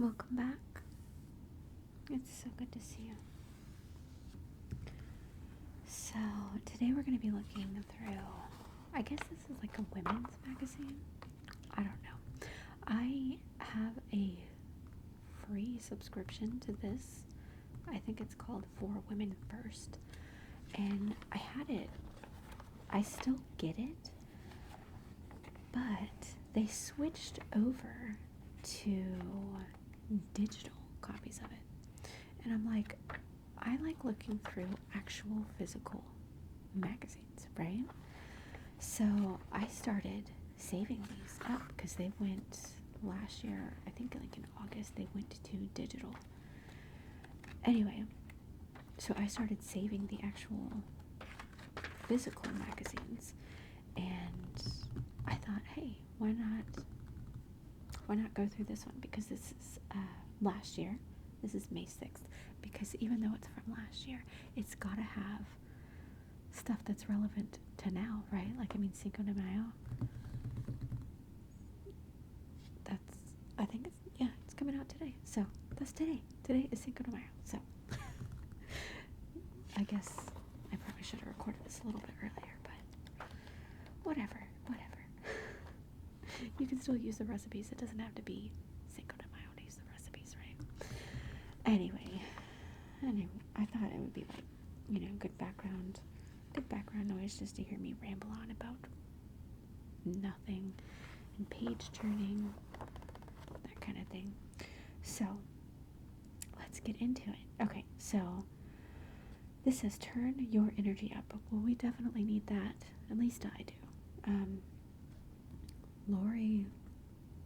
Welcome back. It's so good to see you. So, today we're going to be looking through, I guess this is like a women's magazine. I don't know. I have a free subscription to this. I think it's called For Women First. And I had it. I still get it. But they switched over to digital copies of it. And I'm like, I like looking through actual physical magazines, right? So I started saving these up because they went last year, I think like in August, they went to digital. Anyway, so I started saving the actual physical magazines, and I thought, hey, why not go through this one, because this is last year. This is May 6th, because even though it's from last year, it's got to have stuff that's relevant to now, right? Like, I mean, Cinco de Mayo, I think it's coming out today. So, that's today. Today is Cinco de Mayo. So, I guess I probably should have recorded this a little bit earlier, but whatever. You can still use the recipes. It doesn't have to be Cinco de Mayo to use the recipes, right? Anyway, I thought it would be like, good background noise just to hear me ramble on about nothing and page turning, that kind of thing. So, let's get into it. Okay, so this says turn your energy up. Well, we definitely need that. At least I do. Lori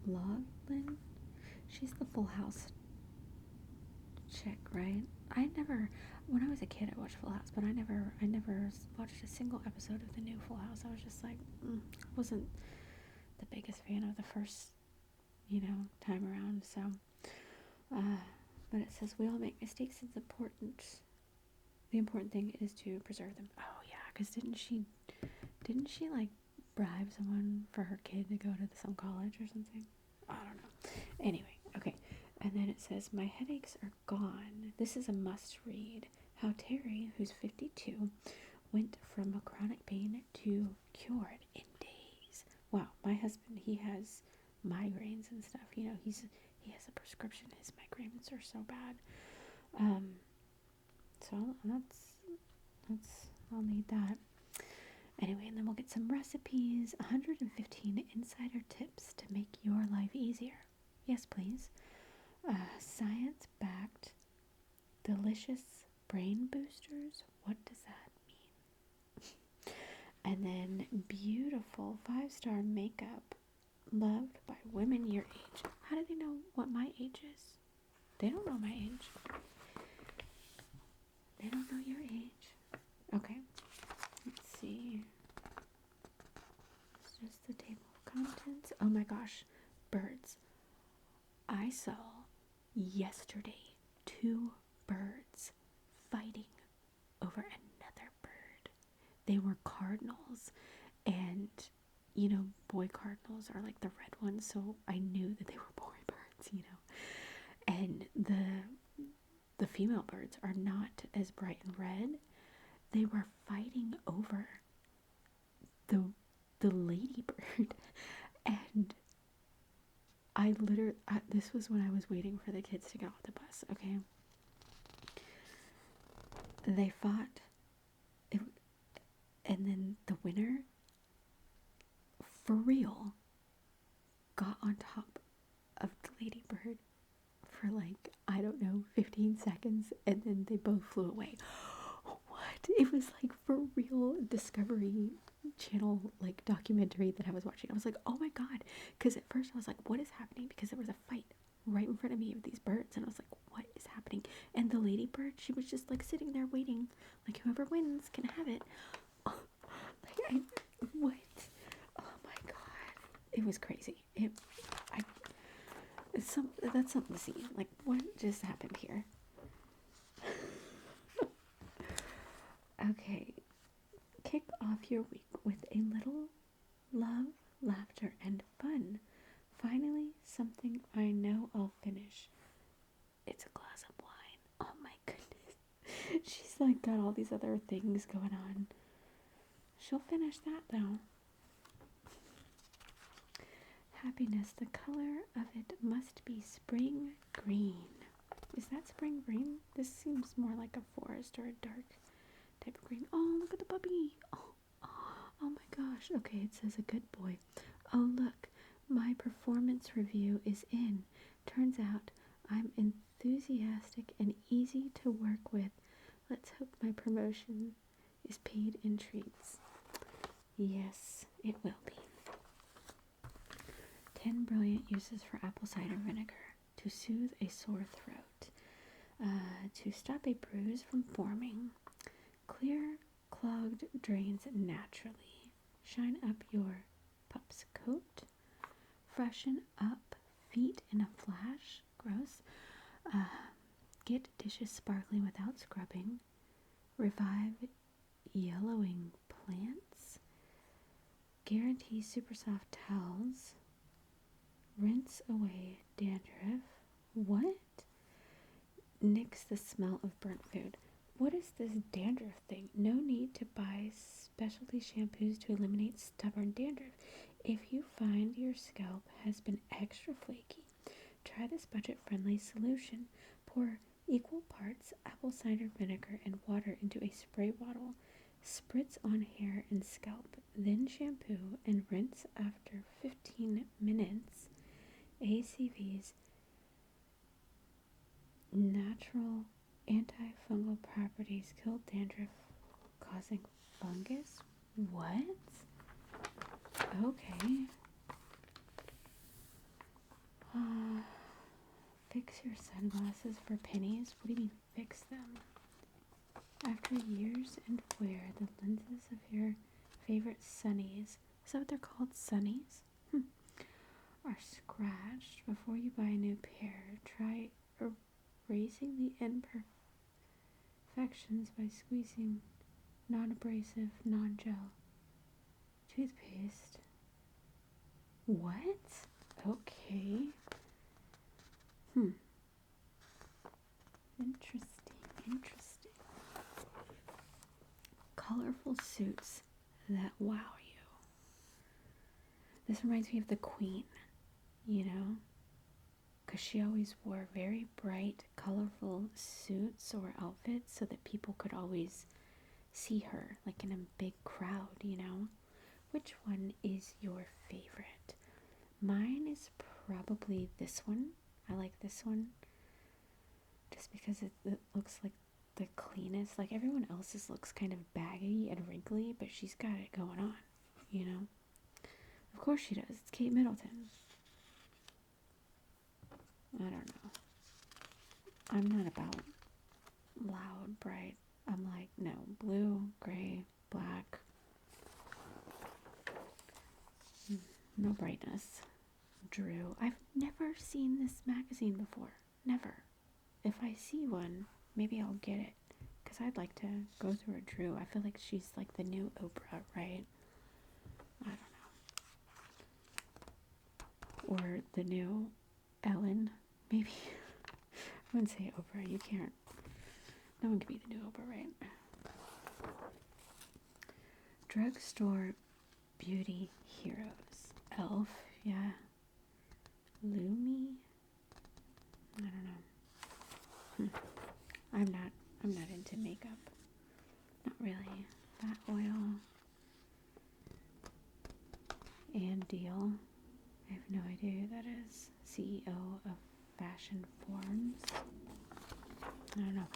Loughlin, she's the Full House chick, right? When I was a kid, I watched Full House, but I never watched a single episode of the new Full House. I was just like, I wasn't the biggest fan of the first, time around. So, but it says we all make mistakes. It's important. The important thing is to preserve them. Oh yeah, because didn't she like bribe someone for her kid to go to some college or something? I don't know. Anyway, okay. And then it says, my headaches are gone. This is a must read. How Terry, who's 52, went from a chronic pain to cured in days. Wow, my husband, he has migraines and stuff. He has a prescription. His migraines are so bad. So I'll need that. Anyway, and then we'll get some recipes, 115 insider tips to make your life easier. Yes, please. Science-backed, delicious brain boosters. What does that mean? And then beautiful 5-star makeup, loved by women your age. How do they know what my age is? They don't know my age. They don't know your age. Okay. Let's see. It's just the table of contents. Oh my gosh. Birds. I saw yesterday 2 birds fighting over another bird. They were cardinals, and boy cardinals are like the red ones, so I knew that they were boy birds, and the female birds are not as bright and red. They were fighting over the ladybird, and this was when I was waiting for the kids to get off the bus, okay? They fought, and then the winner, for real, got on top of the ladybird for 15 seconds, and then they both flew away. What? It was for real Discovery Channel documentary that I was watching. I was like, oh my god, because at first I was like, what is happening? Because there was a fight right in front of me with these birds, and I was like, what is happening? And the ladybird, she was just sitting there waiting, whoever wins can have it. What? Oh my god, it was crazy. That's something to see. What just happened here? Okay, kick off your week with a little love, laughter, and fun. Finally, something I know I'll finish. She's like got all these other things going on. She'll finish that though. Happiness, the color of it must be spring green. Is that spring green? This seems more like a forest or a dark type of green. Oh, look at the puppy. Oh my gosh. Okay, it says a good boy. Oh, look. My performance review is in. Turns out I'm enthusiastic and easy to work with. Let's hope my promotion is paid in treats. Yes, it will be. 10 brilliant uses for apple cider vinegar. To soothe a sore throat. To stop a bruise from forming. Clear clogged drains naturally. Shine up your pup's coat. Freshen up feet in a flash. Gross. Get dishes sparkling without scrubbing. Revive yellowing plants. Guarantee super soft towels. Rinse away dandruff. What? Nix the smell of burnt food. What is this dandruff thing? No need to buy specialty shampoos to eliminate stubborn dandruff. If you find your scalp has been extra flaky, try this budget-friendly solution. Pour equal parts apple cider vinegar and water into a spray bottle. Spritz on hair and scalp, then shampoo and rinse after 15 minutes. ACV's natural antifungal properties kill dandruff causing fungus. What? Okay. Fix your sunglasses for pennies. What do you mean fix them? After years and wear, the lenses of your favorite sunnies, is that what they're called, sunnies? Are scratched. Before you buy a new pair, try erasing the imperfections by squeezing non-abrasive, non-gel toothpaste. What? Okay. Interesting. Colorful suits that wow you. This reminds me of the Queen, you know? Because she always wore very bright, colorful suits or outfits so that people could always see her, like in a big crowd, you know? Which one is your favorite? Mine is probably this one. I like this one just because it looks like the cleanest. Like everyone else's looks kind of baggy and wrinkly, but she's got it going on, you know? Of course she does. It's Kate Middleton. I don't know. I'm not about loud, bright. I'm like, no, blue, gray, black. No brightness. Drew. I've never seen this magazine before. Never. If I see one, maybe I'll get it. Because I'd like to go through a Drew. I feel like she's like the new Oprah, right? I don't know. Or the new Ellen, maybe. I wouldn't say Oprah. You can't. No one can be the new Oprah, right? Drugstore beauty heroes. Elf, yeah. Lumi? I don't know. I'm not into makeup. Not really. That oil. And Deal. I have no idea who that is. CEO of Fashion Forms. I don't know.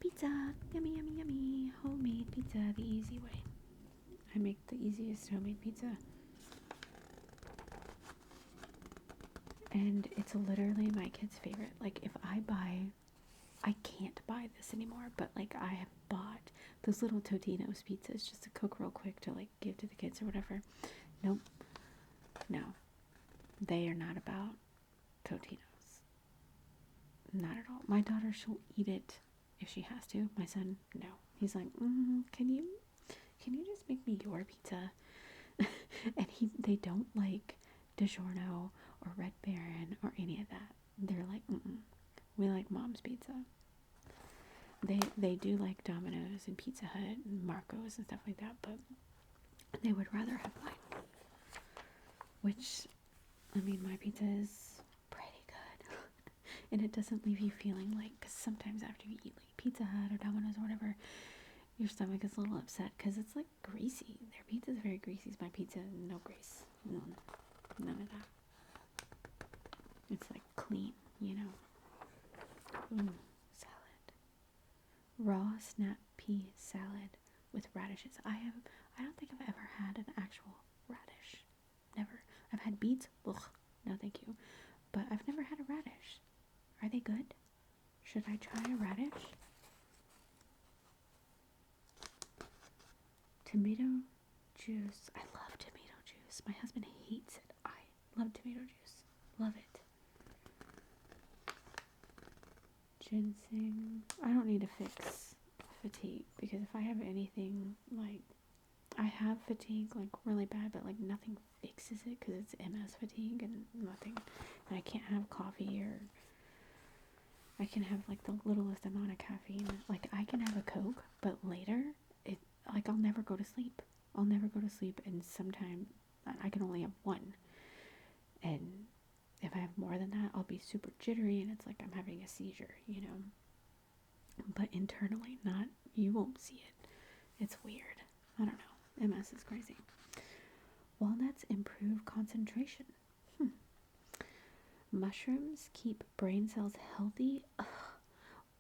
Pizza. Yummy, yummy, yummy. Homemade pizza the easy way. I make the easiest homemade pizza. And it's literally my kid's favorite. Like, if I can't buy this anymore, but like I have bought those little Totino's pizzas just to cook real quick to like give to the kids or whatever. Nope. No. They are not about Totino's. Not at all. My daughter, she'll eat it if she has to. My son, no. He's like, can you just make me your pizza? And they don't like DiGiorno or Red Baron or any of that. They're like, we like mom's pizza. They do like Domino's and Pizza Hut and Marco's and stuff like that, but they would rather have mine. Which, I mean, my pizza is pretty good. And it doesn't leave you feeling like, because sometimes after you eat like Pizza Hut or Domino's or whatever, your stomach is a little upset because it's like greasy. Their pizza is very greasy. My pizza, no grease. None of that. It's like clean, you know. Ooh, salad. Raw snap pea salad with radishes. I don't think I've ever had an actual radish. Never. I've had beets. Ugh, no thank you. But I've never had a radish. Are they good? Should I try a radish? Tomato juice. I love tomato juice. My husband hates it. I love tomato juice. Love it. Ginseng. I don't need to fix fatigue because if I have anything like, I have fatigue like really bad, but like nothing fixes it because it's MS fatigue and nothing. And I can't have coffee, or I can have like the littlest amount of caffeine. Like I can have a Coke, but later it, like, I'll never go to sleep. I'll never go to sleep, and sometimes I can only have one. And if I have more than that, I'll be super jittery and it's like I'm having a seizure, you know. But internally, not, you won't see it. It's weird. I don't know. MS is crazy. Walnuts improve concentration. Mushrooms keep brain cells healthy. Ugh,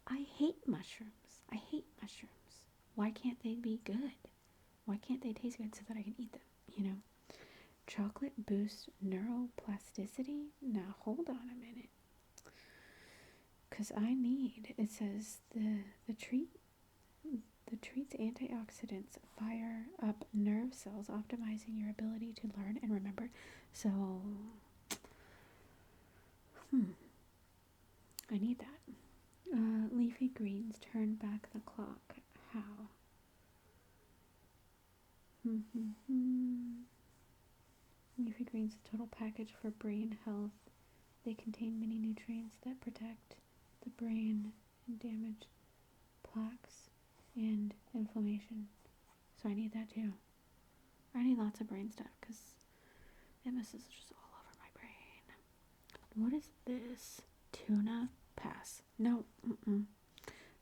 I hate mushrooms. I hate mushrooms. Why can't they be good? Why can't they taste good so that I can eat them, you know? Chocolate boosts neuroplasticity? Now, hold on a minute. Because it says the treat's antioxidants fire up nerve cells, optimizing your ability to learn and remember. So, I need that. Leafy greens turn back the clock. How? Leafy greens, a total package for brain health. They contain many nutrients that protect the brain and damage plaques and inflammation. So I need that too. I need lots of brain stuff because MS is just all over my brain. What is this? Tuna? Pass. No.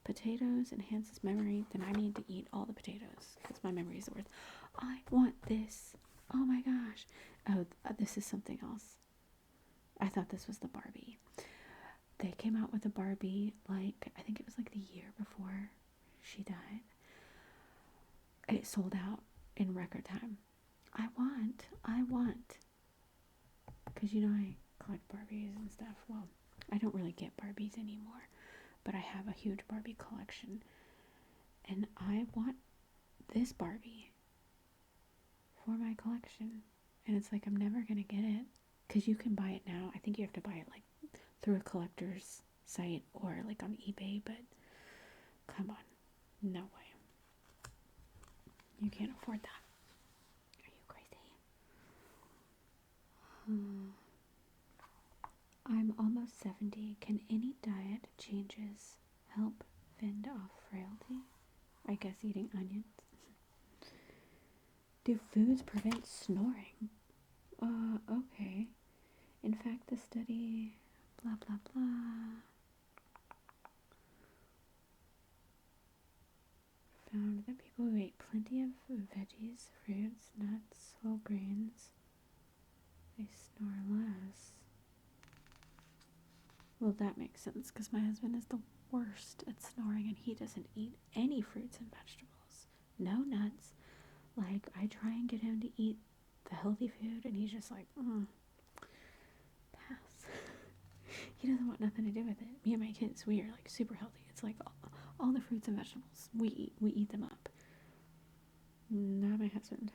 Potatoes enhances memory. Then I need to eat all the potatoes because my memory is the worst. I want this. Oh my gosh. Oh, this is something else. I thought this was the Barbie. They came out with a Barbie, like, I think it was like the year before she died. It sold out in record time. I want. Because, you know, I collect Barbies and stuff. Well, I don't really get Barbies anymore, but I have a huge Barbie collection. And I want this Barbie for my collection. And it's like, I'm never going to get it. Because you can buy it now. I think you have to buy it, like, through a collector's site or, like, on eBay. But, come on. No way. You can't afford that. Are you crazy? I'm almost 70. Can any diet changes help fend off frailty? I guess eating onions. Do foods prevent snoring? Okay. In fact, the study, blah, blah, blah, found that people who ate plenty of veggies, fruits, nuts, whole grains, they snore less. Well, that makes sense because my husband is the worst at snoring and he doesn't eat any fruits and vegetables. No nuts. Like, I try and get him to eat the healthy food and he's just like, pass. He doesn't want nothing to do with it. Me and my kids, we are like super healthy. It's like all the fruits and vegetables, we eat them up. Not my husband.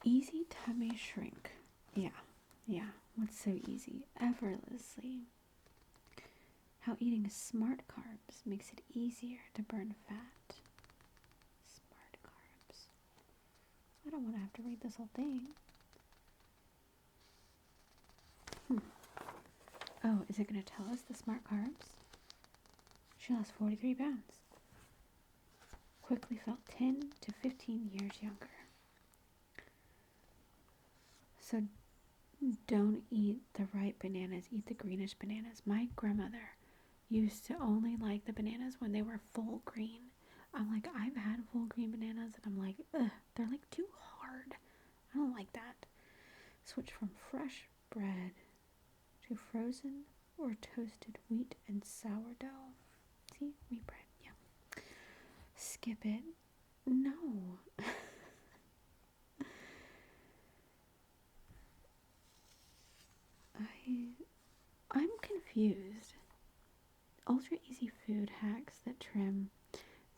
Easy tummy shrink. Yeah. What's so easy? Effortlessly. How eating smart carbs makes it easier to burn fat. Smart carbs. I don't want to have to read this whole thing. Oh, is it going to tell us the smart carbs? She lost 43 pounds. Quickly felt 10 to 15 years younger. So don't eat the ripe bananas, eat the greenish bananas. My grandmother used to only like the bananas when they were full green. I'm like, I've had full green bananas and I'm like, ugh, they're like too hard. I don't like that. Switch from fresh bread to frozen or toasted wheat and sourdough. See, wheat bread, yeah. Skip it. No. I'm confused. Ultra easy food hacks that turn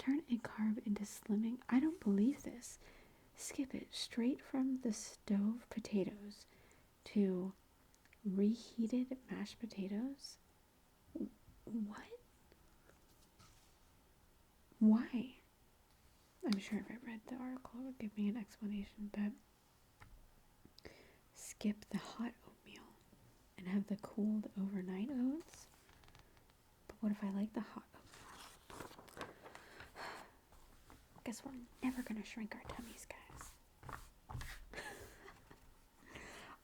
a carb into slimming. I don't believe this. Skip it. Straight from the stove potatoes to reheated mashed potatoes. What? Why? I'm sure if I read the article it would give me an explanation, but skip the hot oatmeal and have the cooled overnight oats. But what if I like the hot oatmeal? Guess we're never gonna shrink our tummies, guys.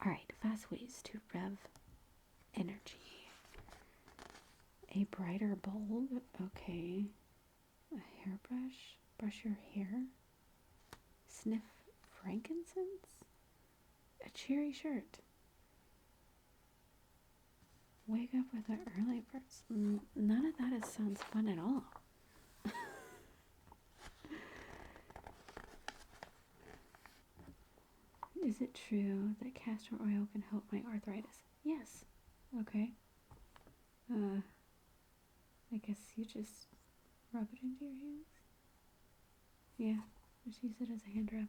Alright, fast ways to rev energy. A brighter bulb, okay. A hairbrush, brush your hair. Sniff frankincense. A cheery shirt. Wake up with the early birds. None of that sounds fun at all. Is it true that castor oil can help my arthritis? Yes. Okay. I guess you just rub it into your hands. Yeah, just use it as a hand rub.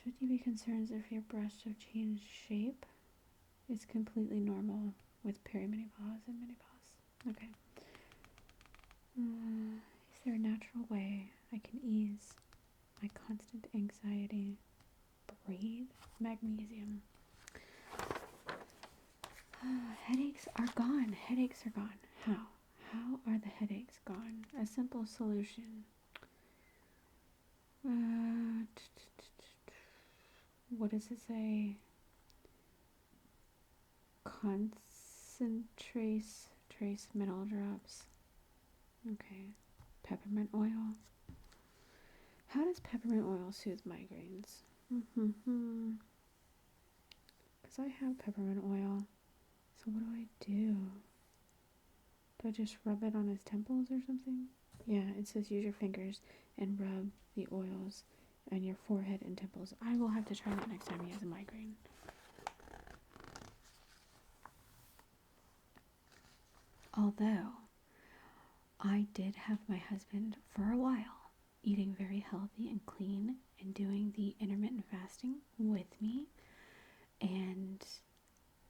Should you be concerned if your breasts have changed shape? It's completely normal with perimenopause and menopause. Okay. Is there a natural way I can ease my constant anxiety? Breathe. Magnesium. Headaches are gone. Headaches are gone. How? How are the headaches gone? A simple solution. What does it say? Concentrates trace mineral drops. Okay. Peppermint oil. How does peppermint oil soothe migraines? Because I have peppermint oil. So what do I do? Do I just rub it on his temples or something? Yeah, it says use your fingers and rub the oils on your forehead and temples. I will have to try that next time he has a migraine. Although, I did have my husband for a while eating very healthy and clean and doing the intermittent fasting with me, and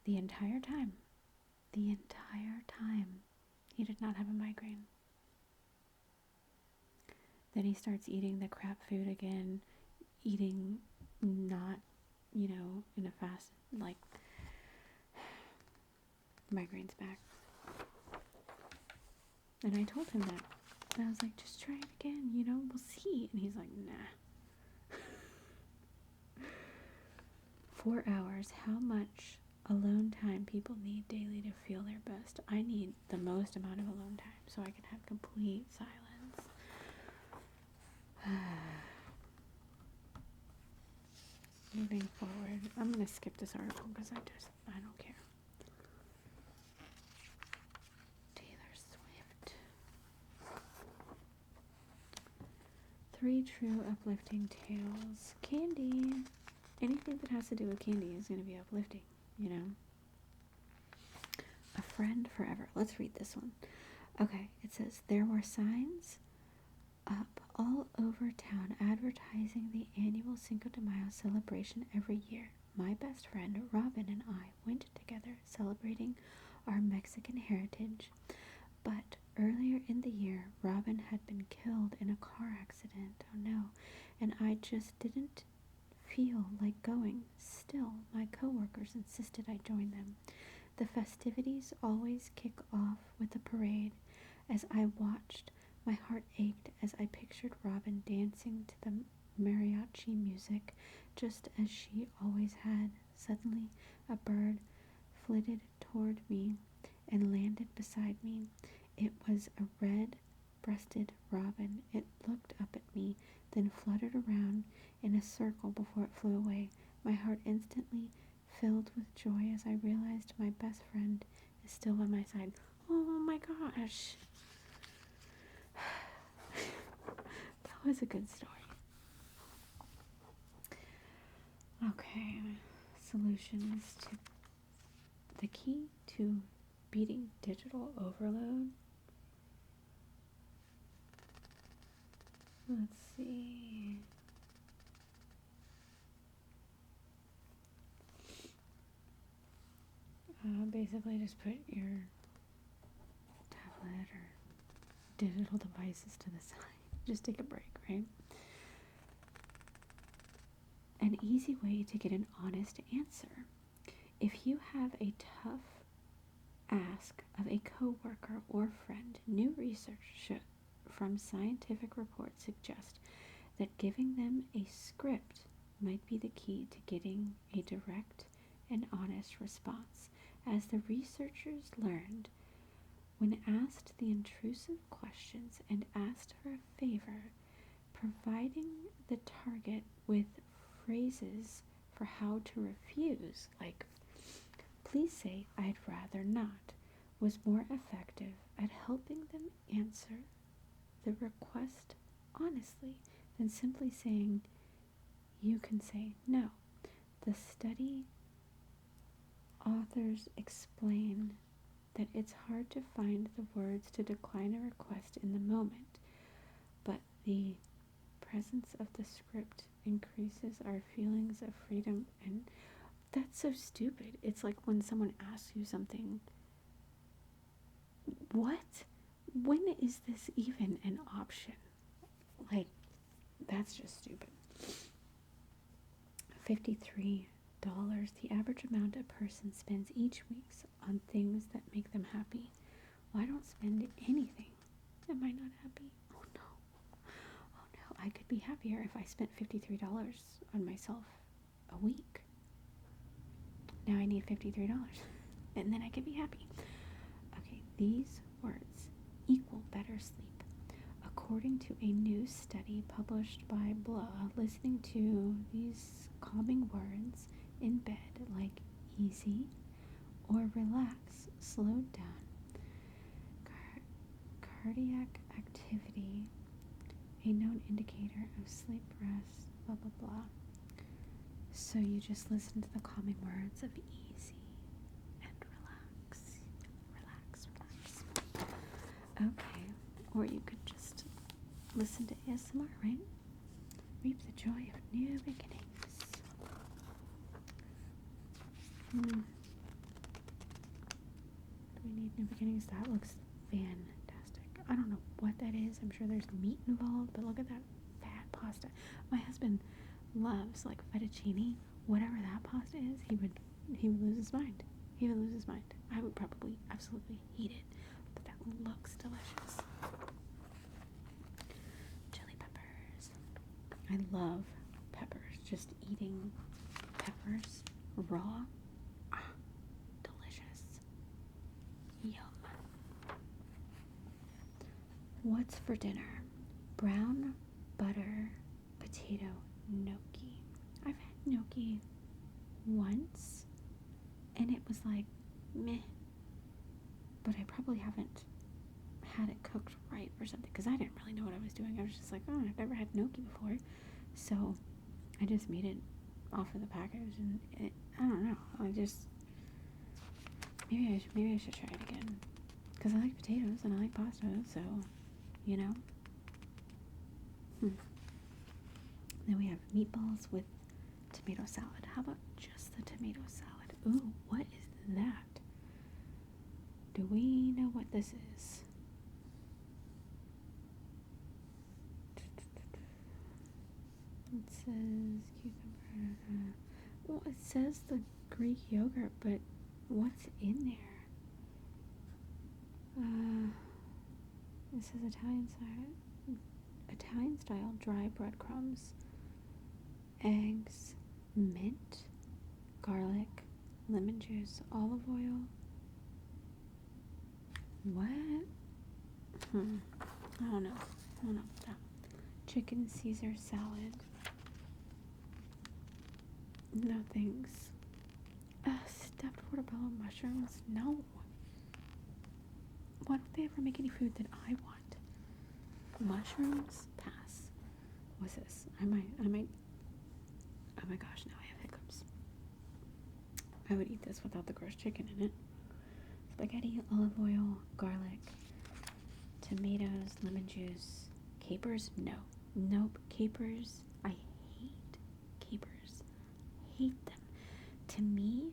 the entire time, he did not have a migraine. Then he starts eating the crap food again, eating not, in a fast, like, migraine's back. And I told him that. And I was like, just try it again, we'll see. And he's like, nah. 4 hours. How much alone time people need daily to feel their best? I need the most amount of alone time so I can have complete silence. Moving forward, I'm going to skip this article because I don't care. Taylor Swift. 3 true uplifting tales. Candy. Anything that has to do with candy is going to be uplifting, A friend forever. Let's read this one. Okay, it says, there were signs up all over town advertising the annual Cinco de Mayo celebration every year. My best friend Robin and I went together celebrating our Mexican heritage, but earlier in the year Robin had been killed in a car accident. Oh no. And I just didn't feel like going. Still, my coworkers insisted I join them. The festivities always kick off with a parade. As I watched, my heart ached as I pictured Robin dancing to the mariachi music, just as she always had. Suddenly, a bird flitted toward me and landed beside me. It was a red-breasted robin. It looked up at me, then fluttered around in a circle before it flew away. My heart instantly filled with joy as I realized my best friend is still by my side. Oh my gosh. That was a good story. Okay, solutions to the key to beating digital overload. Let's see. Basically just put your tablet or digital devices to the side. Just take a break, right? An easy way to get an honest answer. If you have a tough ask of a coworker or friend, new research from scientific reports suggest that giving them a script might be the key to getting a direct and honest response. As the researchers learned, when asked the intrusive questions and asked for a favor, providing the target with phrases for how to refuse, like, please say I'd rather not, was more effective at helping them answer the request honestly than simply saying, you can say no. The study authors explain that it's hard to find the words to decline a request in the moment, but the presence of the script increases our feelings of freedom. And that's so stupid. It's like when someone asks you something, what? When is this even an option? Like, that's just stupid. $53, the average amount a person spends each week on things that make them happy. Well, I don't spend anything. Am I not happy? Oh no. Oh no. I could be happier if I spent $53 on myself a week. Now I need $53. And then I could be happy. Okay, these words equal better sleep. According to a new study published by Blah, listening to these calming words in bed, like easy or relax, slowed down cardiac activity, a known indicator of sleep, rest, blah blah blah. So you just listen to the calming words of easy and relax, relax, relax. Okay, or you could just listen to ASMR, right? Reap the joy of new beginnings. Do we need new beginnings? That looks fantastic. I don't know what that is. I'm sure there's meat involved, but look at that fat pasta. My husband loves like fettuccine. Whatever that pasta is, he would lose his mind. He would lose his mind. I would probably absolutely eat it, but that looks delicious. Chili peppers. I love peppers. Just eating peppers raw. Delicious. Yum. What's for dinner? Brown butter potato gnocchi. I've had gnocchi once, and it was like meh. But I probably haven't had it cooked right or something, because I didn't really know what I was doing. I was just like, oh, I've never had gnocchi before, so I just made it off of the package, and I don't know. Maybe I should try it again, because I like potatoes and I like pasta, so you know. Then we have meatballs with tomato salad. How about just the tomato salad? Ooh, what is that? Do we know what this is? It cucumber. Well, it says the Greek yogurt, but what's in there? It says Italian style dry breadcrumbs, eggs, mint, garlic, lemon juice, olive oil. What? I don't know. That. Chicken Caesar salad. No thanks. Stuffed portobello mushrooms? No. Why don't they ever make any food that I want? Mushrooms? Pass. What's this? I might. Oh my gosh, now I have hiccups. I would eat this without the gross chicken in it. Spaghetti, olive oil, garlic, tomatoes, lemon juice, capers? No. Nope. Capers. I hate capers. Hate them. To me,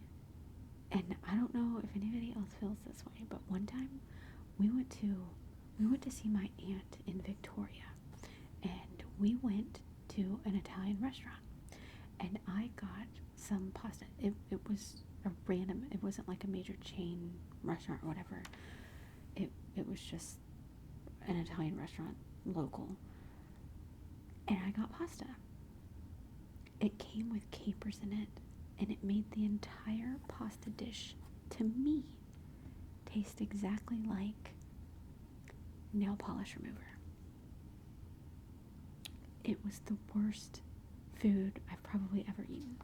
and I don't know if anybody else feels this way, but one time we went to see my aunt in Victoria, and we went to an Italian restaurant, and I got some pasta. It was a random, it wasn't like a major chain restaurant or whatever. It was just an Italian restaurant, local, and I got pasta. It came with capers in it, and it made the entire pasta dish, to me, taste exactly like nail polish remover. It was the worst food I've probably ever eaten.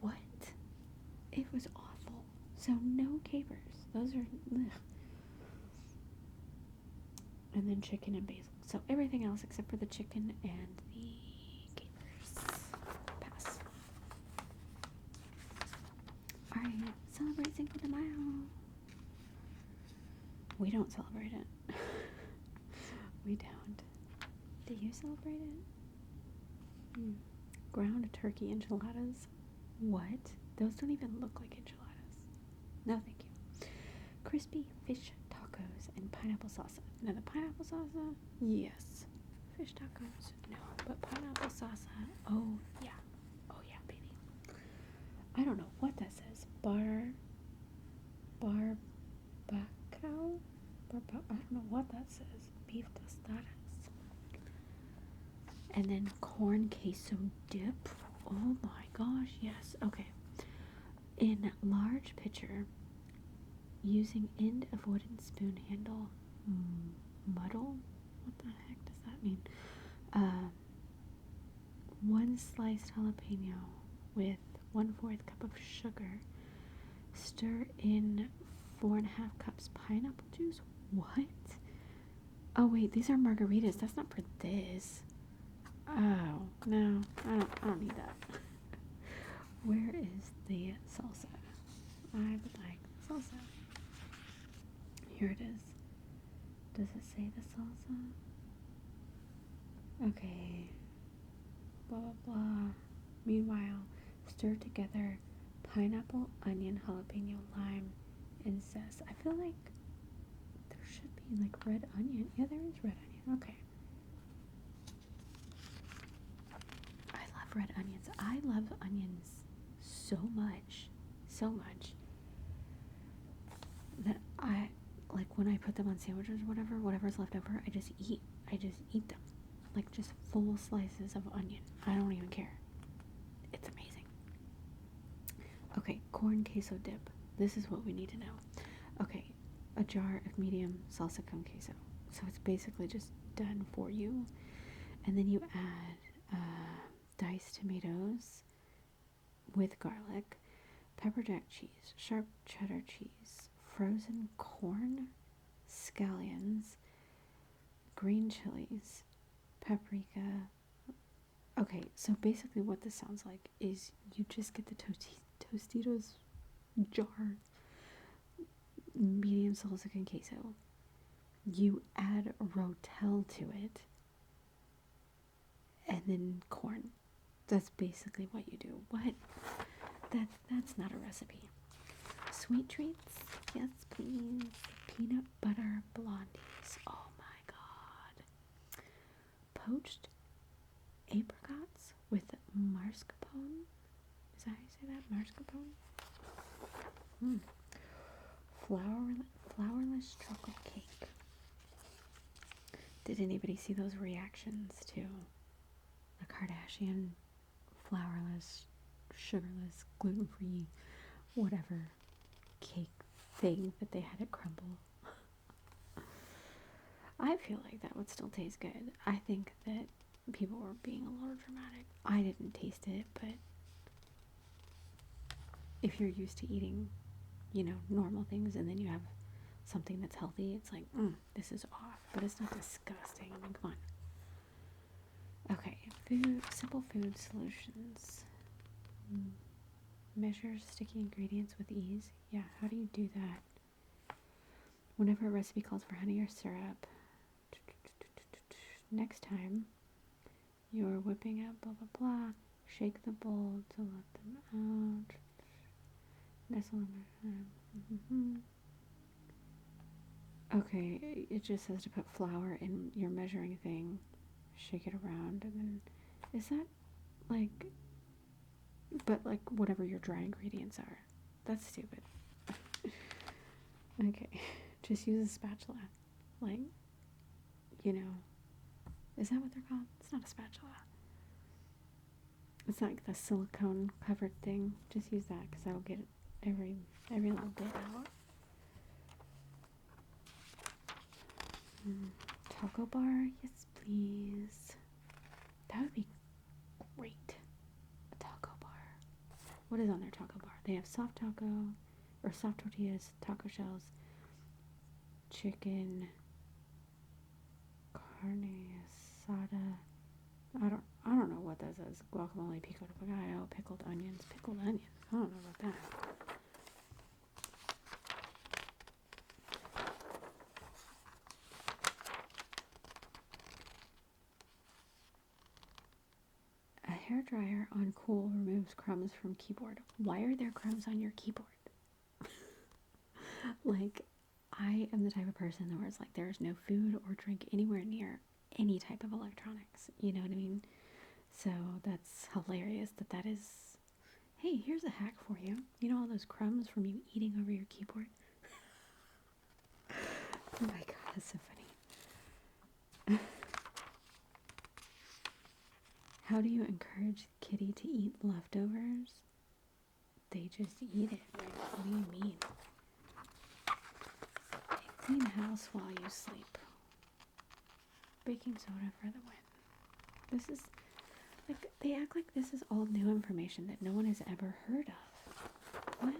What? It was awful. So no capers. Those are ugh. And then chicken and basil. So everything else except for the chicken and the capers. Pass. Alright, celebrate Cinco de Mayo. We don't celebrate it. We don't. Do you celebrate it? Ground turkey enchiladas? What? Those don't even look like enchiladas. No, thank you. Crispy fish tacos and pineapple salsa. Now the pineapple salsa, yes. Fish tacos, no. But pineapple salsa, oh yeah. Oh yeah, baby. I don't know what that says. Barbacao? I don't know what that says. Beef tostadas. And then corn queso dip. Oh my gosh, yes. Okay. In large pitcher, using end of wooden spoon handle, muddle? What the heck does that mean? 1 sliced jalapeno with 1/4 cup of sugar. Stir in 4.5 cups pineapple juice. What? Oh wait, these are margaritas. That's not for this. Oh no, I don't need that. Where is the salsa? I would like salsa. Here it is. Does it say the salsa? Okay. Blah blah blah. Meanwhile, stir together pineapple, onion, jalapeno, lime, and zest. I feel like there should be like red onion. Yeah, there is red onion. Okay. I love red onions. I love onions so much that I like when I put them on sandwiches or whatever's left over, I just eat them. Like just full slices of onion. I don't even care. It's amazing. Okay, corn queso dip. This is what we need to know. Okay, a jar of medium salsa con queso. So it's basically just done for you. And then you add diced tomatoes with garlic, pepper jack cheese, sharp cheddar cheese, frozen corn, scallions, green chilies, paprika. Okay, so basically what this sounds like is you just get the Tostitos jar, medium salsa con queso. You add rotel to it, and then corn. That's basically what you do. What? That's not a recipe. Sweet treats? Yes, please. Peanut butter blondies. Oh my god. Poached apricots with mascarpone. Is that how you say that? Mascarpone? Flourless chocolate cake. Did anybody see those reactions to the Kardashian flourless, sugarless, gluten-free, whatever cake thing that they had at Crumble? I feel like that would still taste good. I think that people were being a little dramatic. I didn't taste it, but if you're used to eating, normal things and then you have something that's healthy, it's like, this is off. But it's not disgusting. I mean, come on. Okay, simple food solutions. Measure sticky ingredients with ease. Yeah, how do you do that? Whenever a recipe calls for honey or syrup, next time you're whipping up blah blah blah, shake the bowl to let them out. Nestle in. Okay, it just says to put flour in your measuring thing, shake it around, and then is that like, but like whatever your dry ingredients are? That's stupid. Okay, just use a spatula. Like, is that what they're called? It's not a spatula. It's like the silicone covered thing. Just use that because that'll get every little bit out. Taco bar, yes please. That would be great. A taco bar. What is on their taco bar? They have soft taco, or soft tortillas, taco shells, chicken, carne asada. I don't know what that is. Guacamole, pico de gallo, pickled onions. Pickled onions. I don't know about that. A hairdryer on cool removes crumbs from keyboard. Why are there crumbs on your keyboard? Like, I am the type of person where it's like there's no food or drink anywhere near any type of electronics. You know what I mean? So that's hilarious that is. Hey, here's a hack for you. You know all those crumbs from you eating over your keyboard? Oh my god, that's so funny. How do you encourage Kitty to eat leftovers? They just eat it. Like, what do you mean? Clean house while you sleep. Baking soda for the win. This is, like, they act like this is all new information that no one has ever heard of. What?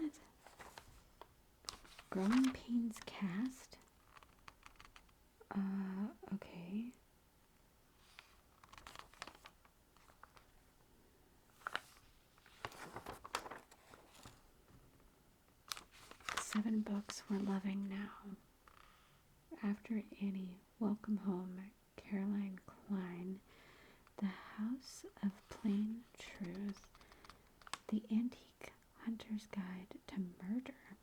Growing pains cast? Okay. Seven books we're loving now. After Annie, Welcome Home, Caroline Klein, The House of Plain Truth, The Antique Hunter's Guide to Murder,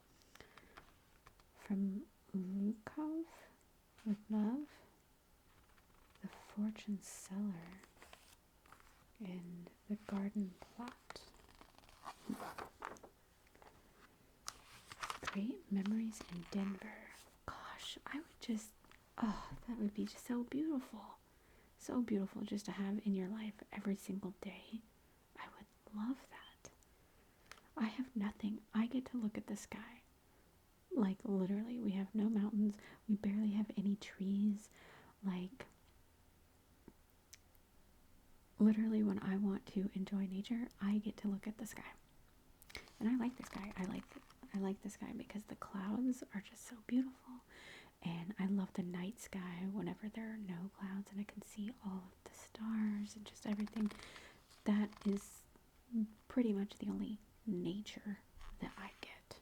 From Lukov with Love, The Fortune Seller, and The Garden Plot. Great Memories in Denver. Gosh, I would just, that would be just so beautiful. So beautiful just to have in your life every single day. I would love that. I have nothing. I get to look at the sky. Like, literally, we have no mountains. We barely have any trees. Like, literally, when I want to enjoy nature, I get to look at the sky. And I like the sky. I like the sky because the clouds are just so beautiful. And I love the night sky whenever there are no clouds and I can see all of the stars and just everything. That is pretty much the only nature that I get.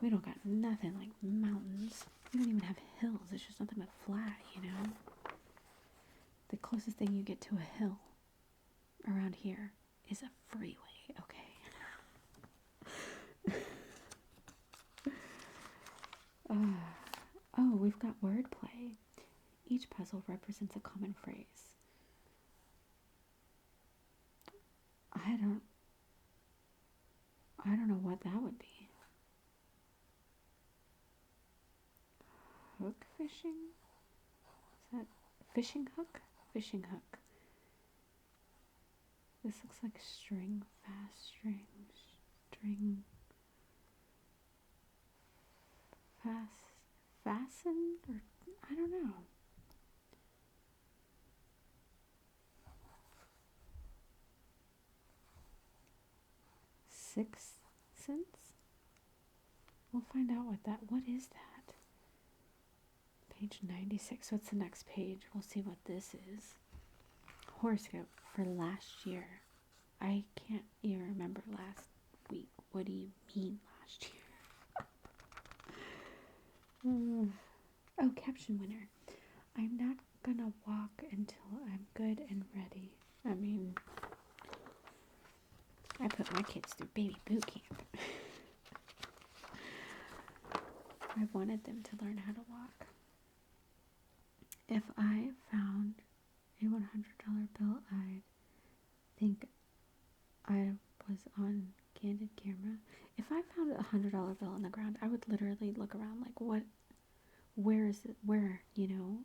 We don't got nothing like mountains. We don't even have hills. It's just nothing but flat, The closest thing you get to a hill around here is a freeway, okay? We've got wordplay. Each puzzle represents a common phrase. I don't I don't know what that would be. Hook fishing? Is that fishing hook? Fishing hook. This looks like string, fast string, string, fast, fasten, or I don't know. Sixth Sense? We'll find out what is that? Page 96, so it's the next page. We'll see what this is. Horoscope for last year. I can't even remember last week. What do you mean last year? Oh, caption winner. I'm not gonna walk until I'm good and ready. I mean, I put my kids through baby boot camp. I wanted them to learn how to walk. If I found a $100 bill, I'd think I was on candid camera. If I found a $100 bill on the ground, I would literally look around like, what? Where is it? Where? You know?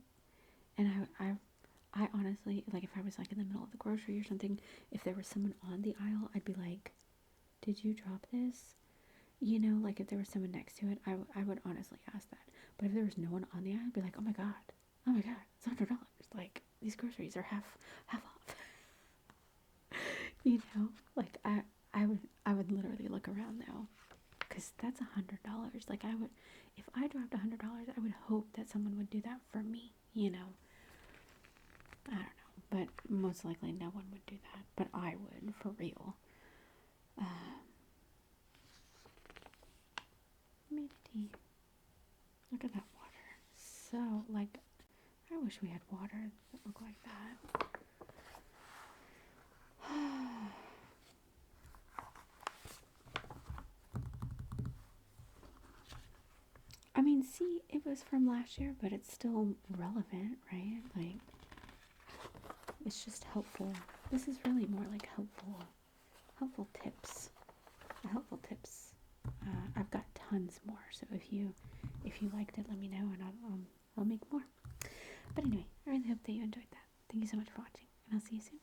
And I honestly, like, if I was like in the middle of the grocery or something, if there was someone on the aisle, I'd be like, did you drop this? You know, like if there was someone next to it, I would honestly ask that. But if there was no one on the aisle, I'd be like, oh my god, it's $100. Like, these groceries are half off. You know, like I would literally look around now, because that's $100. Like, if I dropped $100, I would hope that someone would do that for me. You know, I don't know, but most likely no one would do that. But I would, for real. Humidity. Look at that water. So, like, I wish we had water that looked like that. I mean, see, it was from last year, but it's still relevant, right? Like, it's just helpful. This is really more like helpful tips. Helpful tips. I've got tons more, so if you liked it, let me know, and I'll make more. But anyway, I really hope that you enjoyed that. Thank you so much for watching, and I'll see you soon.